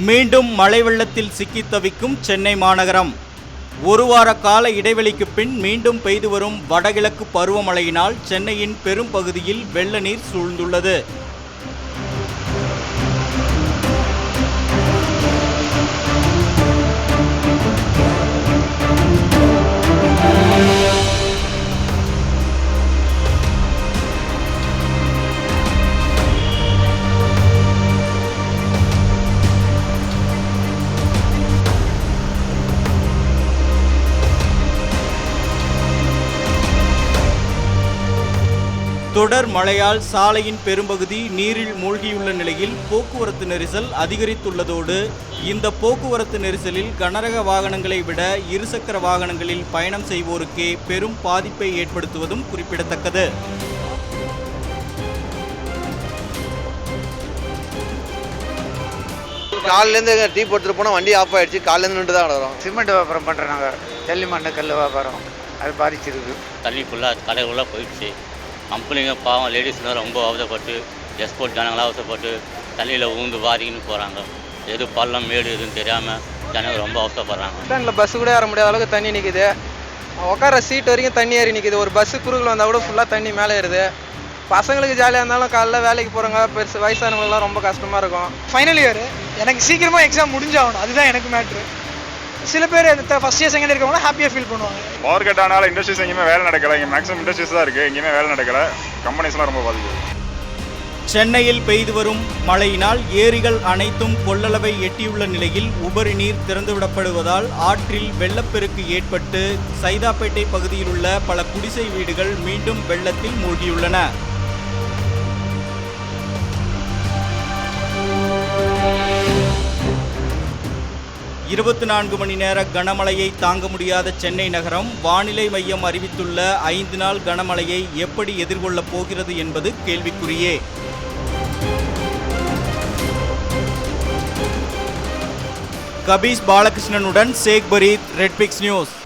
மீண்டும் மழை வெள்ளத்தில் சிக்கி தவிக்கும் சென்னை மாநகரம். ஒரு வார கால இடைவெளிக்கு பின் மீண்டும் பெய்து வரும் வடகிழக்கு பருவமழையினால் சென்னையின் பெரும் பகுதியில் வெள்ள நீர் சூழ்ந்துள்ளது. தொடர் மழையால் சாலையின் பெரும்பகுதி நீரில் மூழ்கியுள்ள நிலையில் போக்குவரத்து நெரிசல் அதிகரித்துள்ளதோடு இந்த போக்குவரத்து நெரிசலில் கனரக வாகனங்களை விட இருசக்கர வாகனங்களில் பயணம் செய்வோருக்கே பெரும் பாதிப்பை ஏற்படுத்துவதும் குறிப்பிடத்தக்கது. காலிலேருந்து டீ போட்டுட்டு போனால் வண்டி ஆஃப் ஆகிடுச்சு. காலிலேருந்து நின்று தான் வரும். சிமெண்ட் வியாபாரம் பண்ணுறாங்க, ஜல்லி மண்ணு கல் வியாபாரம், அது பாதிச்சிருக்கு. தண்ணி ஃபுல்லாக கடை ஃபுல்லாக போயிடுச்சு. கம்பெனிங்க பாவம் லேடிஸ்லாம் ரொம்ப அவசப்பட்டு எக்ஸ்போர்ட் ஜனங்களாக அவசப்பட்டு தண்ணியில் ஊந்து வாரிக்கின்னு போகிறாங்க. எது பள்ளம் மேடு எதுன்னு தெரியாமல் ஜனங்கள் ரொம்ப அவசப்படுறாங்க. ஸ்டாண்டில் பஸ்ஸு கூட ஏற முடியாத அளவுக்கு தண்ணி நிற்குது. உட்கார சீட் வரைக்கும் தண்ணி ஏறி நிற்குது. ஒரு பஸ்ஸு குறுகில் வந்தால் கூட ஃபுல்லாக தண்ணி மேலே ஏறுது. பசங்களுக்கு ஜாலியாக இருந்தாலும் காலைல வேலைக்கு போகிறவங்க பெருசு வயசானவங்களாம் ரொம்ப கஷ்டமாக இருக்கும். ஃபைனல் இயர் எனக்கு சீக்கிரமாக எக்ஸாம் முடிஞ்சாகணும், அதுதான் எனக்கு மேட்ரு. சில பேர் ஃபஸ்ட் இயர் செகண்ட் இயர் இருக்கவங்க ஹாப்பியாக ஃபீல் பண்ணுவாங்க. பவர் கட் ஆனால இண்டஸ்ட்ரீஸ் எங்கேயுமே வேலை நடக்கலை. இங்கே மேக்ஸிமம் இண்டஸ்ட்ரீஸ் தான் இருக்குது, எங்கேயுமே வேலை நடக்கலை. கம்பெனிஸ்லாம் ரொம்ப பாதிக்குது. சென்னையில் பெய்து வரும் மழையினால் ஏரிகள் அனைத்தும் கொள்ளளவை எட்டியுள்ள நிலையில் உபரி நீர் திறந்துவிடப்படுவதால் ஆற்றில் வெள்ளப்பெருக்கு ஏற்பட்டு சைதாப்பேட்டை பகுதியில் உள்ள பல குடிசை வீடுகள் மீண்டும் வெள்ளத்தில் மூழ்கியுள்ளன. இருபத்தி 4 மணி நேர கனமழையை தாங்க முடியாத சென்னை நகரம் வானிலை மையம் அறிவித்துள்ள 5 நாள் கனமழையை எப்படி எதிர்கொள்ளப் போகிறது என்பது கேள்விக்குறியே. கபீஸ் பாலகிருஷ்ணனுடன் சேக் பரீத், ரெட் பிக்ஸ் நியூஸ்.